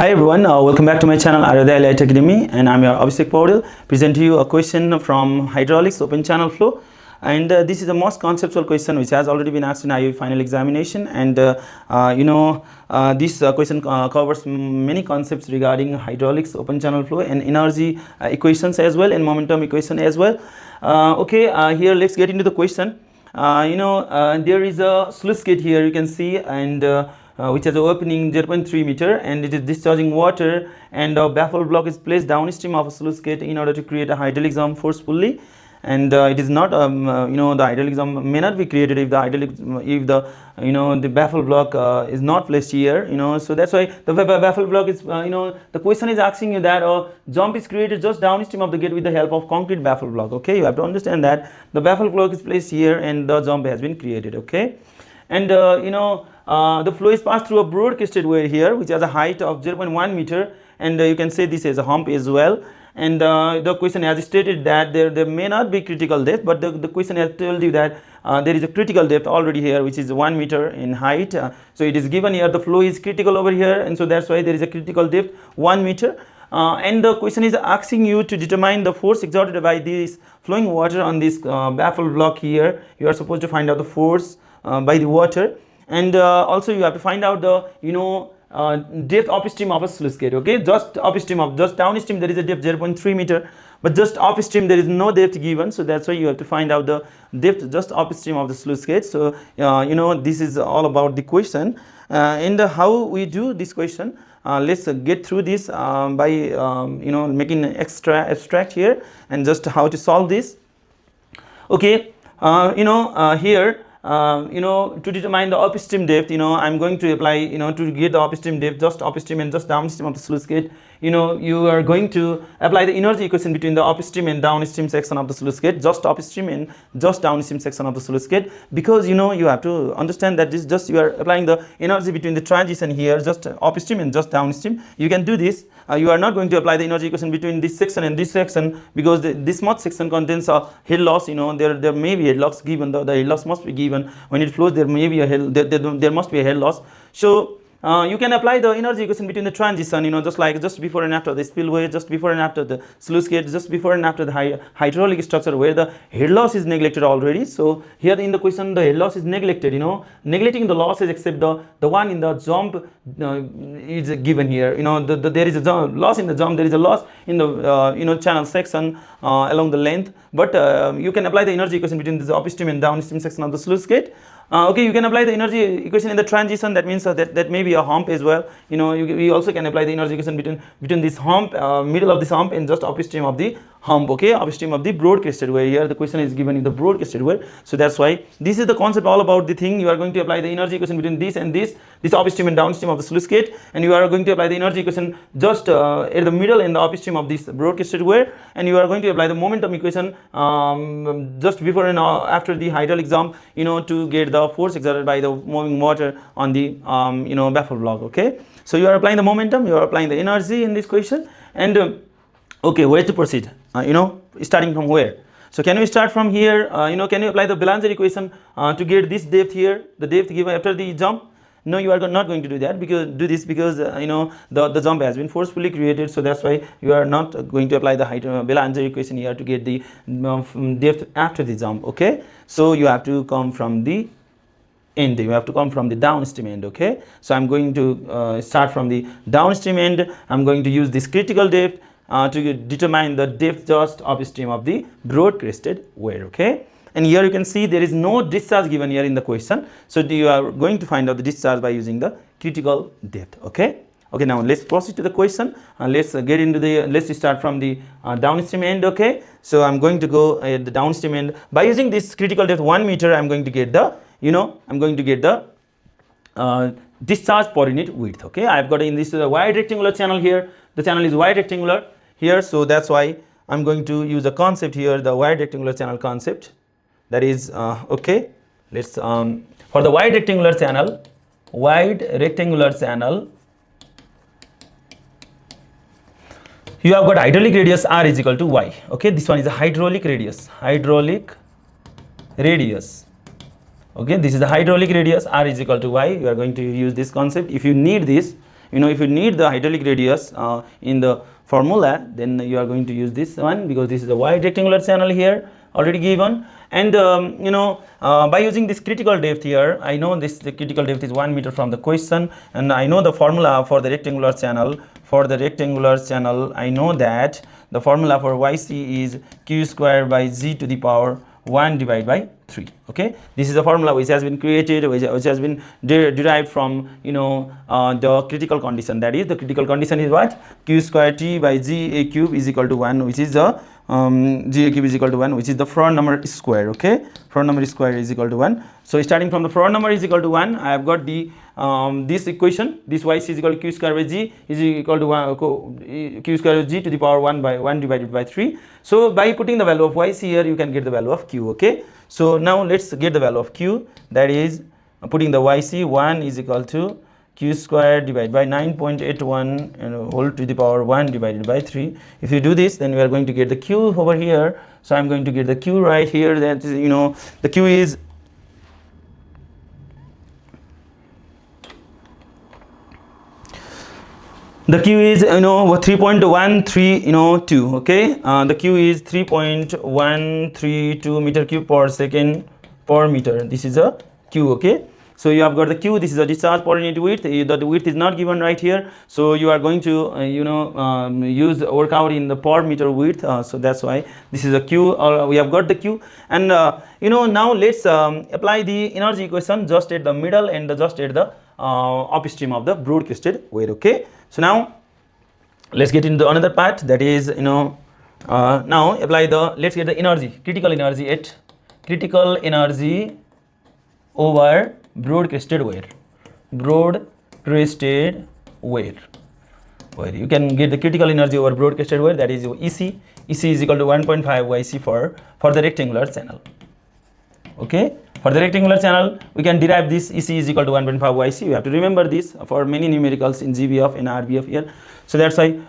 Hi everyone, welcome back to my channel Ayodhya Light Academy, and I'm your Abhishek Paudel. Present to you a question from hydraulics open channel flow, and this is the most conceptual question which has already been asked in IOE final examination. And this question covers many concepts regarding hydraulics open channel flow and energy equations as well, and momentum equation as well. Here let's get into the question. There is a sluice gate here, you can see, and which has an opening 0.3 meter, and it is discharging water, and a baffle block is placed downstream of a sluice gate in order to create a hydraulic jump forcefully. And it is not the hydraulic jump may not be created if the baffle block is not placed here, so that's why the baffle block is the question is asking you that a jump is created just downstream of the gate with the help of concrete baffle block. Okay, you have to understand that the baffle block is placed here and the jump has been created. Okay, and the flow is passed through a broad crested weir here, which has a height of 0.1 meter, and you can say this is a hump as well. And the question has stated that there may not be critical depth, but the question has told you that there is a critical depth already here, which is 1 meter in height. So it is given here the flow is critical over here, and so that's why there is a critical depth 1 meter. And the question is asking you to determine the force exerted by this flowing water on this baffle block here. You are supposed to find out the force by the water, and also you have to find out the depth upstream of a sluice gate. Okay, just downstream there is a depth 0.3 meter, but just upstream there is no depth given, so that's why you have to find out the depth just upstream of the sluice gate. So this is all about the question, and how we do this question. Let's get through this by making an extra abstract here, and just how to solve this. Okay, here to determine the upstream depth, I'm going to apply, to get the upstream depth just upstream and just downstream of the sluice gate, you are going to apply the energy equation between the upstream and downstream section of the sluice gate, just upstream and just downstream section of the sluice gate, because you have to understand that this just you are applying the energy between the transition here, just upstream and just downstream. You can do this. You are not going to apply the energy equation between this section and this section, because this much section contains a head loss. There may be head loss given. The head loss must be given when it flows. There may be a head. There must be a head loss. So you can apply the energy equation between the transition, just before and after the spillway, just before and after the sluice gate, just before and after the hydraulic structure where the head loss is neglected already. So here in the question the head loss is neglected, neglecting the losses except the one in the jump is given here. There is a loss in the jump, there is a loss in the channel section along the length, but you can apply the energy equation between the upstream and downstream section of the sluice gate. Okay, you can apply the energy equation in the transition. That means that may be a hump as well. You also can apply the energy equation between this hump, middle of this hump, and just upstream of the hump. Okay, upstream of the broad crested weir. Here the question is given in the broad crested weir, so that's why this is the concept all about the thing. You are going to apply the energy equation between this and this upstream and downstream of the sluice gate, and you are going to apply the energy equation just at the middle and the upstream of this broad crested weir, and you are going to apply the momentum equation just before and after the hydraulic jump, to get the force exerted by the moving water on the baffle block. Okay, so you are applying the momentum, you are applying the energy in this question, and okay, where to proceed? Starting from where? So can we start from here? Can you apply the Belanger equation to get this depth here, the depth given after the jump? No, you are not going to do that, because the jump has been forcefully created, so that's why you are not going to apply the Belanger equation here to get the depth after the jump. Okay, so you have to come from the end, you have to come from the downstream end. Okay, so I'm going to start from the downstream end. I'm going to use this critical depth to determine the depth just upstream of the broad crested weir. Okay, and here you can see there is no discharge given here in the question, so you are going to find out the discharge by using the critical depth. Okay, now let's proceed to the question. Let's start from the downstream end. Okay, so I'm going to go at the downstream end by using this critical depth 1 meter. I'm going to get the discharge per unit width. Okay, I've got in this wide rectangular channel here. The channel is wide rectangular here, so that's why I'm going to use a concept here, the wide rectangular channel concept. That is okay, let's for the wide rectangular channel, you have got hydraulic radius r is equal to y. Okay, this one is a hydraulic radius. Okay, this is the hydraulic radius, r is equal to y. You are going to use this concept. If you need this, if you need the hydraulic radius in the formula, then you are going to use this one, because this is a wide rectangular channel here already given. And by using this critical depth here, I know the critical depth is 1 meter from the question, and I know the formula for the rectangular channel. I know that the formula for YC is Q square by G to the power 1 divided by 3. Okay, this is a formula which has been created, which has been derived from the critical condition. That is, the critical condition is what? Q square T by G A cube is equal to 1, which is the G A cube is equal to 1, which is the Froude number square. Okay, Froude number square is equal to 1. So starting from the Froude number is equal to 1, I have got the this equation. This YC is equal to Q square by G is equal to 1 Q square G to the power 1 by 1 divided by 3. So by putting the value of YC here, you can get the value of Q. Okay, so now let's get the value of Q. That is, putting the YC, 1 is equal to Q square divided by 9.81 and whole to the power 1 divided by 3. If you do this, then we are going to get the Q over here. So I'm going to get the Q right here. That is, the Q is the Q is 3.132. okay, the Q is 3.132 meter cube per second per meter. This is a Q. Okay, so you have got the Q. This is a discharge per unit width. The width is not given right here, so you are going to work out in the per meter width. So that's why this is a Q. We have got the Q, and now let's apply the energy equation just at the middle and just at the upstream of the broad crested weir. Okay, so now let's get into another part, that is now apply the, let's get the energy, critical energy over broad crested weir. You can get the critical energy over broad crested weir, that is EC is equal to 1.5 YC for the rectangular channel. Okay, for the rectangular channel, we can derive this EC is equal to 1.5 YC. You have to remember this for many numericals in GBF and RBF here. So that's why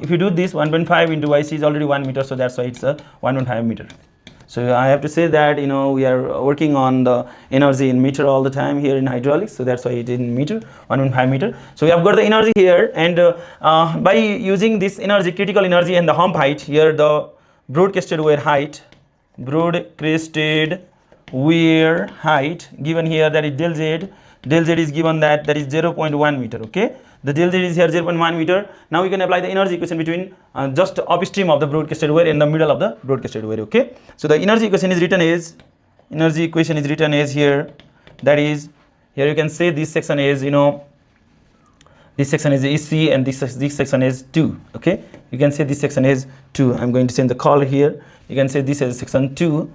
if you do this, 1.5 into YC is already 1 meter. So that's why it's a 1.5 meter. So I have to say that we are working on the energy in meter all the time here in hydraulics. So that's why it is in meter, 1.5 meter. So we have got the energy here, and by using this energy, critical energy, and the hump height here, the broad crested weir height, weir height given here, that is del Z is given that is 0.1 meter. Okay, the del Z is here 0.1 meter. Now we can apply the energy equation between just upstream of the broad crested weir and the middle of the broad crested weir. Okay, so the energy equation is written as here, that is, here you can say this section is this section is EC and this section is 2. Okay, you can say this section is 2. I'm going to send the color here. You can say this is section 2.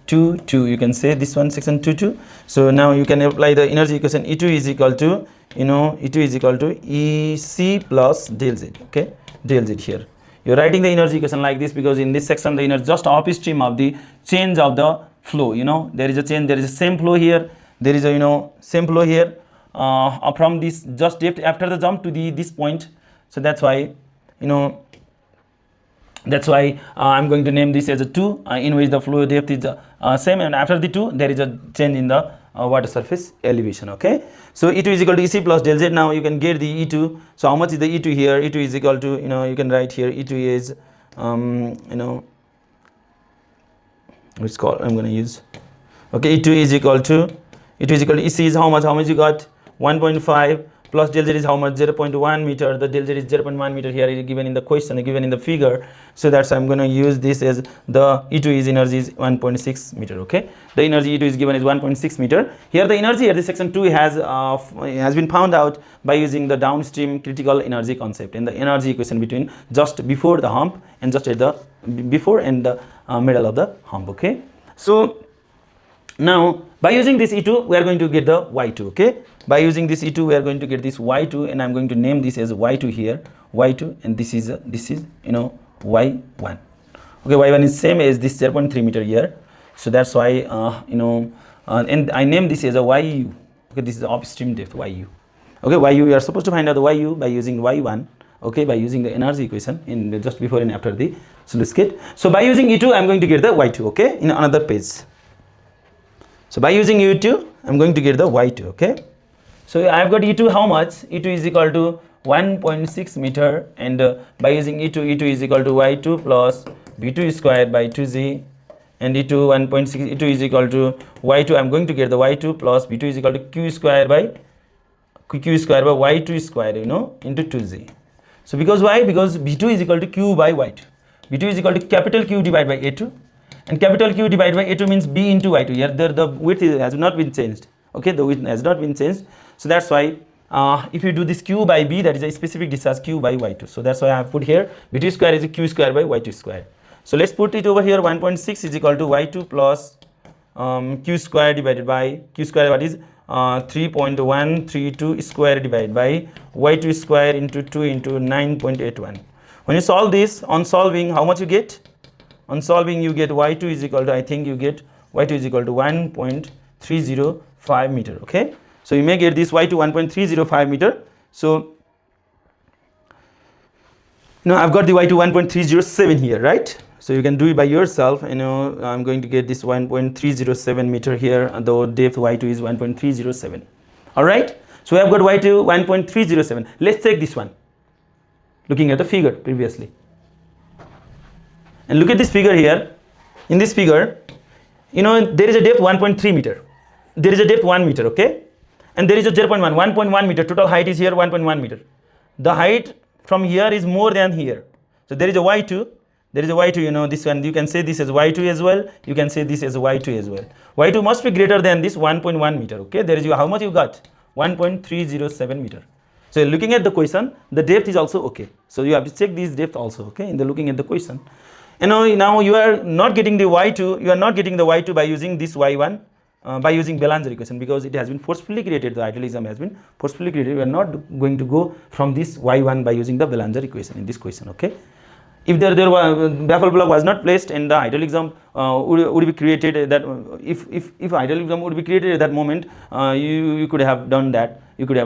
You can say this one section 2. So now you can apply the energy equation. E2 is equal to EC plus del Z. Okay, del Z here. You're writing the energy equation like this because in this section the energy just upstream of the change of the flow. There is a change. There is a same flow here. There is a same flow here from this just depth after the jump to this point. So that's why I'm going to name this as a 2, in which the flow depth is same, and after the 2 there is a change in the water surface elevation. Okay, so E2 is equal to EC plus del Z. Now you can get the E2. So how much is the E2 here? E2 is equal to you can write here, E2 is which call I'm going to use. Okay, E2 is equal to EC is how much you got? 1.5 plus del Z is how much? 0.1 meter. The del Z is 0.1 meter here is given in the question, given in the figure. So that's I'm going to use this as the E2 is energy is 1.6 meter. Okay, the energy E2 is given as 1.6 meter. Here the energy at the section 2 has been found out by using the downstream critical energy concept and the energy equation between just before the hump and just at the before and the middle of the hump. Okay, so now by using this E2 we are going to get the Y2. Okay, by using this E2 we are going to get this Y2, and I'm going to name this as Y2 here, Y2, and this is Y1. Okay, Y1 is same as this 0.3 meter here. So that's why and I name this as a YU. Okay, this is the upstream depth, YU. Okay, YU, you are supposed to find out the YU by using Y1. Okay, by using the energy equation in just before and after the sluice gate. So by using E2 I'm going to get the Y2. Okay, in another page. So by using E2 I'm going to get the Y2. Okay, so I have got E2 how much? E2 is equal to 1.6 meter, and by using E2 is equal to y2 plus b2 square by 2z, and E2 1.6 E2 is equal to y2. I'm going to get the y2 plus b2 is equal to q square by y2 square, you know, into 2z. So because why? Because b2 is equal to q by y2. b2 is equal to capital Q divided by a2, and capital Q divided by a2 means b into y2. Here the width has not been changed. Okay, the width has not been changed. So that's why if you do this q by b, that is a specific discharge q by y2. So that's why I have put here b2 square is a q square by y2 square. So let's put it over here. 1.6 is equal to y2 plus q square divided by q square, what is 3.132 square divided by y2 square into 2 into 9.81. When you solve this, on solving, how much you get? On solving, you get y2 is equal to, I think you get y2 is equal to 1.305 meter. Okay, so you may get this y2 1.305 meter. So now I've got the y2 1.307 here, right? So you can do it by yourself. You know, I'm going to get this 1.307 meter here, and the depth y2 is 1.307. all right, so we have got y2 1.307. let's take this one, looking at the figure previously, and look at this figure here. In this figure, you know, there is a depth 1.3 meter, there is a depth 1 meter, okay, and there is a 1.1 meter. Total height is here 1.1 meter. The height from here is more than here, so there is a y2. There is a y2, you know, this one, you can say this as y2 as well, you can say this as y2 as well. y2 must be greater than this 1.1 meter, okay. There is how much you got? 1.307 meter. So looking at the question, the depth is also okay, so you have to check this depth also, okay, in the looking at the question. You know, now you are not getting the y2, you are not getting the y2 by using this y1, by using Belanger equation, because it has been forcefully created. The idealism has been forcefully created. We are not going to go from this y1 by using the Belanger equation in this question, okay. If there was baffle block was not placed, and the idealism would be created, that if idealism would be created at that moment, you could have done that. You could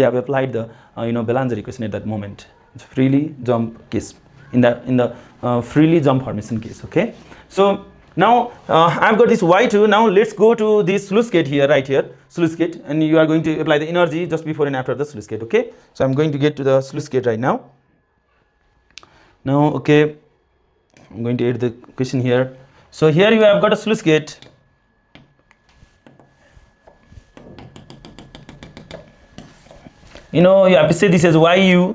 have applied the you know, Belanger equation at that moment. It's freely jump case, in the freely jump formation case, okay. So now I've got this y2. Now let's go to this sluice gate here, right here, sluice gate, and you are going to apply the energy just before and after the sluice gate, okay. So I'm going to get to the sluice gate right now. Now, okay, I'm going to add the question here. So here you have got a sluice gate. You know, you have to say this as yu,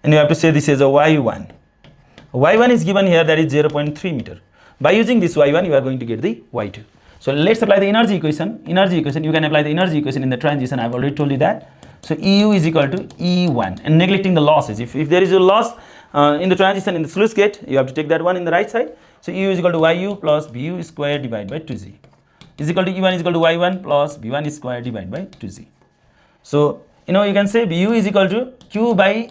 and you have to say this as a y1. y1 is given here, that is 0.3 meter. By using this y1, you are going to get the y2. So let's apply the energy equation. Energy equation, you can apply the energy equation in the transition. I've already told you that. So EU is equal to E1, and neglecting the losses. If there is a loss in the transition in the sluice gate, you have to take that one in the right side. So EU is equal to yu plus bu square divided by 2z is equal to E1 is equal to y1 plus b1 square divided by 2z. So you know, you can say bu is equal to q by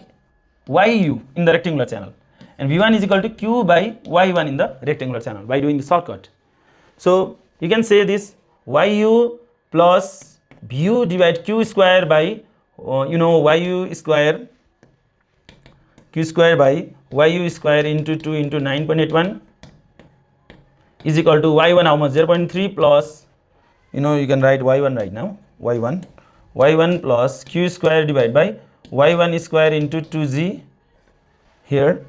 yu in the rectangular channel, and v1 is equal to q by y1 in the rectangular channel by doing the shortcut. So you can say this yu plus bu divided q square by you know, yu square q square by yu square into 2 into 9.81 is equal to y1 how much? 0.3 plus, you know, you can write y1 right now, y1 plus q square divided by y1 square into 2z. Here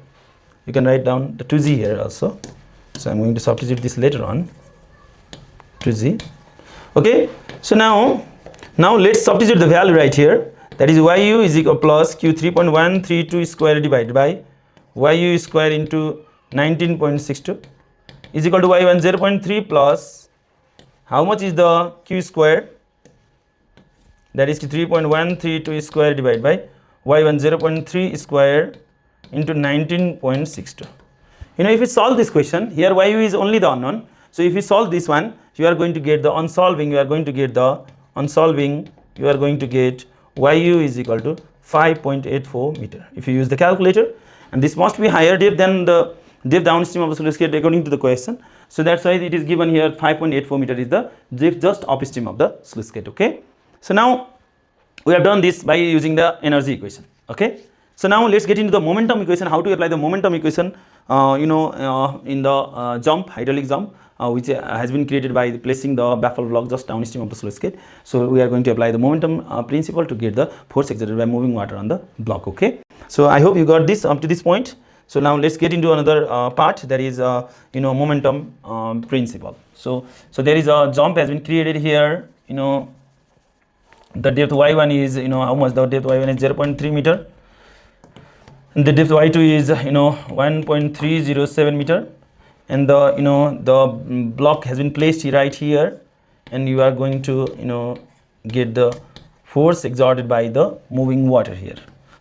you can write down the 2z here also, so I'm going to substitute this later on, 2z, okay. So now let's substitute the value right here, that is yu is equal plus q 3.132 square divided by yu square into 19.62 is equal to y1 0.3 plus how much is the q square, that is 3.132 square divided by y1 0.3 square into 19.62. You know, if you solve this question, here yu is only the unknown, so if you solve this one, you are going to get the unsolving, you are going to get yu is equal to 5.84 meter if you use the calculator, and this must be higher depth than the depth downstream of the sluice gate according to the question. So that's why it is given here 5.84 meter is the depth just upstream of the sluice gate, okay. So now we have done this by using the energy equation, okay. So now let's get into the momentum equation, how to apply the momentum equation you know, in the jump, hydraulic jump. which has been created by placing the baffle block just downstream of the sluice gate. So we are going to apply the momentum principle to get the force exerted by moving water on the block. Okay, so I hope you got this up to this point. So now let's get into another part, that is momentum principle. So there is a jump has been created here. The depth y1 is how much? The depth y1 is 0.3 meter, and the depth y2 is 1.307 meter, and the block has been placed right here, and you are going to get the force exerted by the moving water here.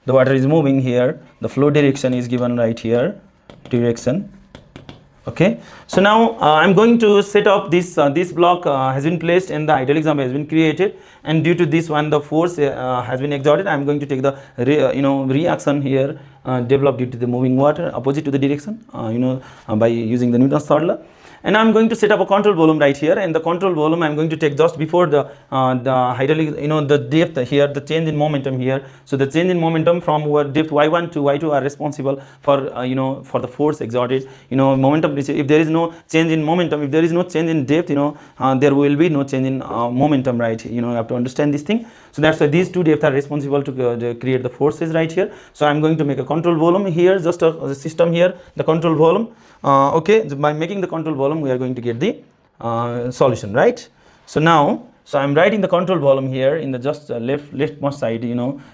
The water is moving here, the flow direction is given right here, direction. Okay, so now I'm going to set up this this block has been placed and the hydraulic jump has been created, and due to this one the force has been exerted. I'm going to take the reaction here developed due to the moving water opposite to the direction by using the Newton's third law. And I'm going to set up a control volume right here, and the control volume I'm going to take just before the hydraulic, the depth here, the change in momentum here. So the change in momentum from where depth y1 to y2 are responsible for for the force exerted. Momentum, if there is no change in momentum, if there is no change in depth, there will be no change in momentum, right? You have to understand this thing. So that's why these two depths are responsible to create the forces right here. So I'm going to make a control volume here, just a system here, the control volume. Okay, by making the control volume we are going to get the solution, right? So now, I'm writing the control volume here in the just leftmost side.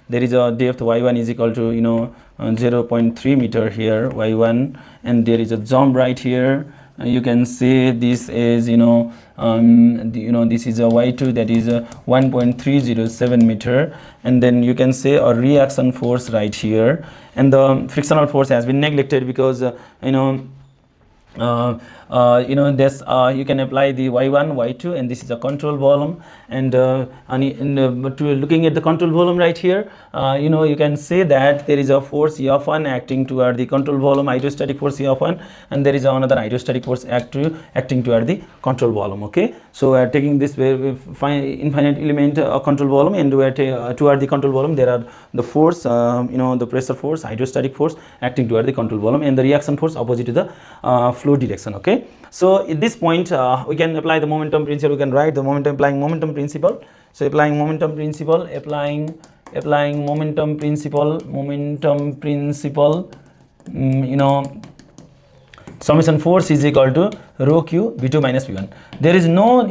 There is a depth y1 is equal to 0.3 meter here, y1, and there is a jump right here. You can say this is this is a y2, that is a 1.307 meter, and then you can say a reaction force right here, and the frictional force has been neglected because this you can apply the y1, y2, and this is a control volume, and looking at the control volume right here, you can say that there is a force F1 acting toward the control volume, hydrostatic force F1, and there is another hydrostatic force acting toward the control volume. Okay, so we are taking this infinite element control volume, and we are toward the control volume there are the force, the pressure force, hydrostatic force acting toward the control volume, and the reaction force opposite to the flow direction. Okay, so at this point we can apply the momentum principle. We can write the applying momentum principle. So applying momentum principle, applying momentum principle, summation force is equal to rho q v2 minus v1. There is no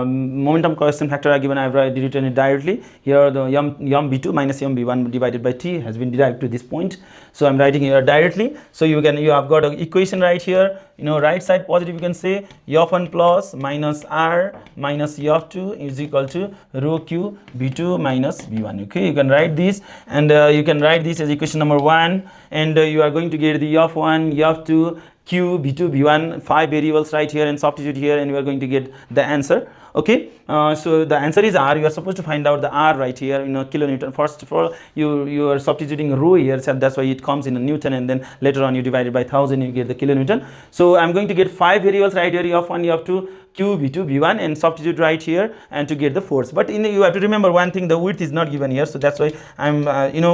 momentum coefficient factor given. I've written it directly here. The m v2 minus m v1 divided by t has been derived to this point. So I'm writing here directly. So you have got an equation right here. Right side positive, you can say f1 plus minus r minus f2 is equal to rho q v2 minus v1. Okay, you can write this, and you can write this as equation number 1, and you are going to get the f1, f2, q, v2, v1, 5 variables right here, and substitute here, and you are going to get the answer. Okay, so the answer is r. You are supposed to find out the r right here, kilonewton. First of all, you are substituting rho here, so that's why it comes in a Newton, and then later on you divide it by 1000, you get the kilonewton. So I'm going to get 5 variables right here, f1, f2, q, v2, v1, and substitute right here, and to get the force. But you have to remember one thing: the width is not given here, so that's why I'm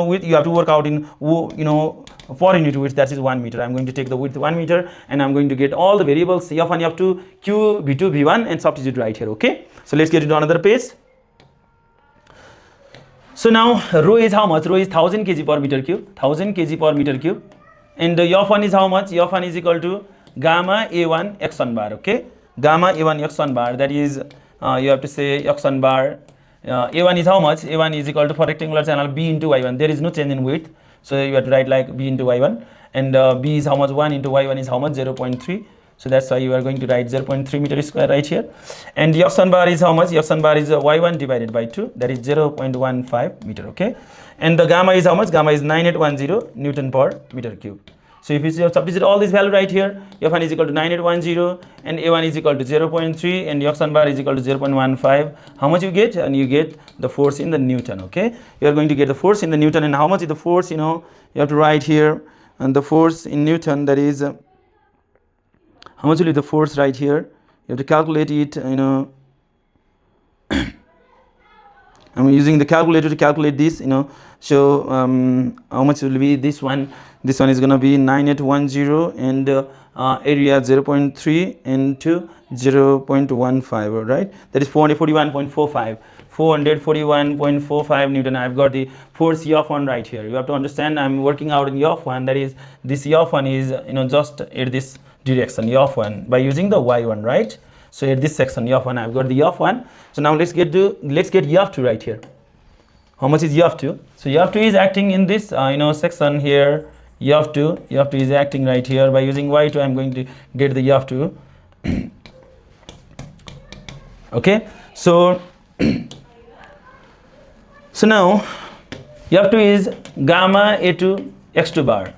width you have to work out in per unit width, that is 1 meter. I'm going to take the width 1 meter, and I'm going to get all the variables f1, f2, q, v2, v1, and substitute right here. Okay, so let's get into another page. So now rho is how much? Rho is 1000 kg per meter cube, 1000 kg per meter cube, and f1 is how much? f1 is equal to gamma a1 x1 bar. Okay, gamma a1 x1 bar, that is you have to say x1 bar. A1 is how much? A1 is equal to, for rectangular channel, b into y1. There is no change in width, so you have to write like b into y1, and b is how much? 1 into y1 is how much? 0.3. So that's why you are going to write 0.3 meter square right here. And the x1 bar is how much? x1 bar is y1 divided by 2, that is 0.15 meter. Okay, and the gamma is how much? Gamma is 9810 Newton per meter cube. So if you substitute all this value right here, f1 is equal to 9810, and a1 is equal to 0.3, and the x1 bar is equal to 0.15. How much you get? And you get the force in the Newton. Okay, you are going to get the force in the Newton, and how much is the force? You have to write here, and the force in Newton, that is how much will be the force right here. You have to calculate it, I'm using the calculator to calculate this, so how much will be this one? This one is gonna be 9810 and area 0.3 into 0.15, right? That is 441.45. 441.45 Newton. I've got the force E of 1 right here. You have to understand I'm working out in E of 1, that is this E of 1 is just at this direction, E of 1, by using the y1, right? So at this section E of 1 I've got the E of 1. So now let's get E of 2 right here. How much is E of 2? So E of 2 is acting in this section here. E of 2 is acting right here. By using y2 I'm going to get the E of 2. Okay, so so now E of 2 is gamma A2 x2 bar,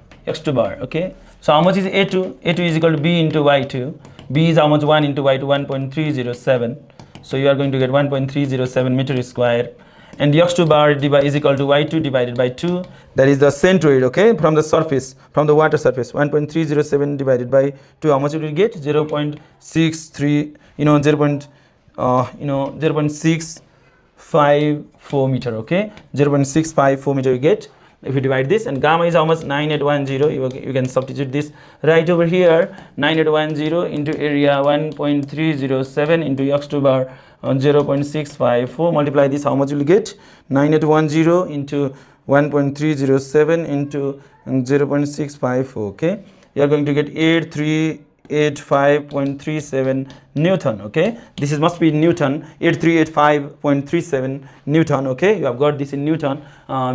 okay. So how much is A2? A2 is equal to B into y2. B is how much? 1 into y2, 1.307. So you are going to get 1.307 meter square. And the x2 bar is equal to y2 divided by 2. That is the centroid, okay, from the surface, from the water surface. 1.307 divided by 2. How much will you get? 0.63, 0.654 meter, okay. 0.654 meter you get if you divide this. And gamma is how much? 9810. You can substitute this right over here. 9810 into area 1.307 into x2 bar 0.654. Multiply this, how much will you get? 9810 into 1.307 into 0.654, okay. You are going to get 8385.37 Newton, okay. This is must be Newton. 8385.37 Newton, okay. You have got this in Newton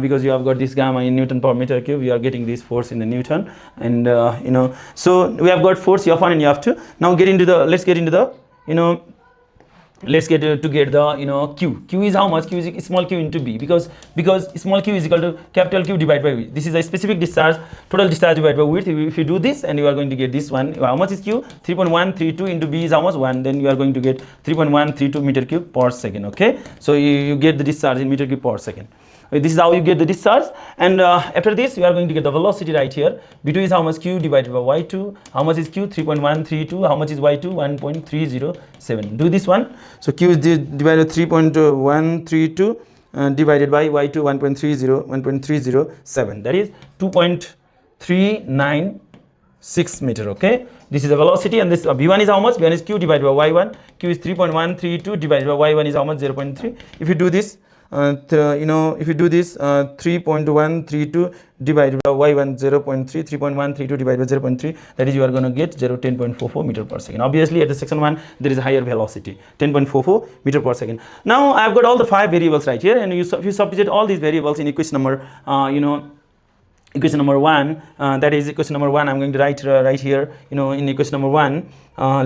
because you have got this gamma in Newton per meter cube. You are getting this force in the Newton, and so we have got force F1 and F2. Now let's get into the Q. Q is how much? Q is small q into B, because small q is equal to capital Q divided by V. This is a specific discharge, total discharge divided by width. If you do this, and you are going to get this one. How much is Q? 3.132 into B is how much? 1. Then you are going to get 3.132 meter cube per second, okay. So you get the discharge in meter cube per second. This is how you get the discharge. And after this you are going to get the velocity right here. V2 is how much? Q divided by y2. How much is Q? 3.132. How much is y2? 1.307. Do this one. So Q is divided 3.132 divided by y2 1.307. That is 2.396 meter, okay. This is the velocity, and this v1 is how much? v1 is Q divided by y1. Q is 3.132 divided by y1 is how much? 0.3. If you do this, 3.132 divided by y1 0.3, 3.132 divided by 0.3, that is you are going to get 10.44 meter per second. Obviously at the section 1 there is a higher velocity, 10.44 meter per second. Now I have got all the 5 variables right here, and if you substitute all these variables in equation number equation number 1, that is equation number 1. I'm going to write right here, in equation number 1.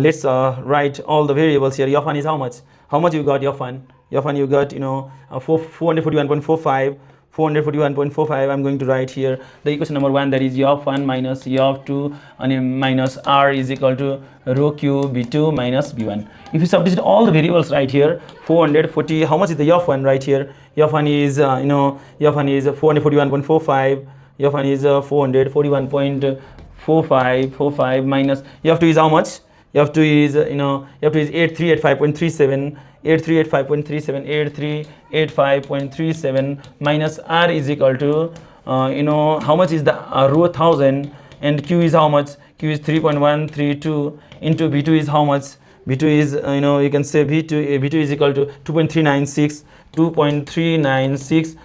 Let's write all the variables here. F1 is how much? How much you got? F1 you got 441.45. 441.45. I'm going to write here the equation number 1, that is F1 minus F2 and minus R is equal to rho Q B2 minus B1. If you substitute all the variables right here, 440, how much is the F1 right here? F1 is F1 is 441.45. F1 is 441.45 minus F2 is how much? F2 is F2 is 8385.37. 8385.37 minus R is equal to how much is the rho 1000, and Q is how much? Q is 3.132 into B2 is how much? B2 is you can say B2 is equal to 2.396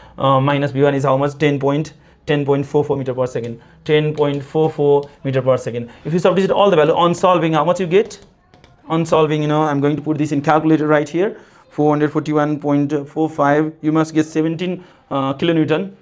minus B1 is how much? 10.44 meter per second. 10.44 meter per second. If you substitute all the value on solving, how much you get? On solving, I'm going to put this in calculator right here. 441.45. You must get 17 kilonewton.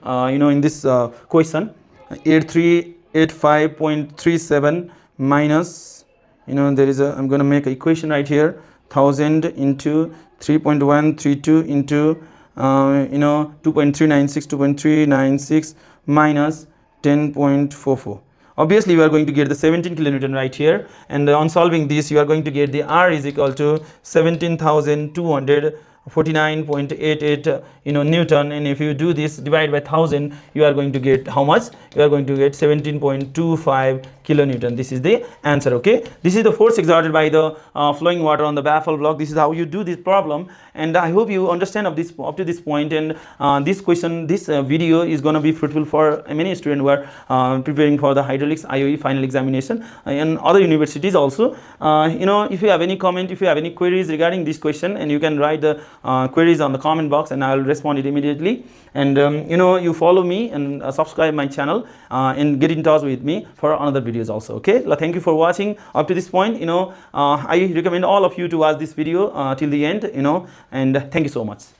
In this question, 8385.37 minus. There is a. I'm going to make an equation right here. 1000 into 3.132 into 2.396 minus 10.44. Obviously we are going to get the 17 kilonewton right here, and on solving this you are going to get the R is equal to 17,200 49.88 Newton, and if you do this divide by 1000, you are going to get how much? You are going to get 17.25 kilonewton. This is the answer. Okay, this is the force exerted by the flowing water on the baffle block. This is how you do this problem, and I hope you understand up to this point. And this video is going to be fruitful for many students who are preparing for the hydraulics IOE final examination and other universities also. If you have any comment, if you have any queries regarding this question, and you can write the queries on the comment box, and I will respond it immediately. And you follow me and subscribe my channel and get in touch with me for another videos also. Okay, thank you for watching up to this point. I recommend all of you to watch this video till the end, and thank you so much.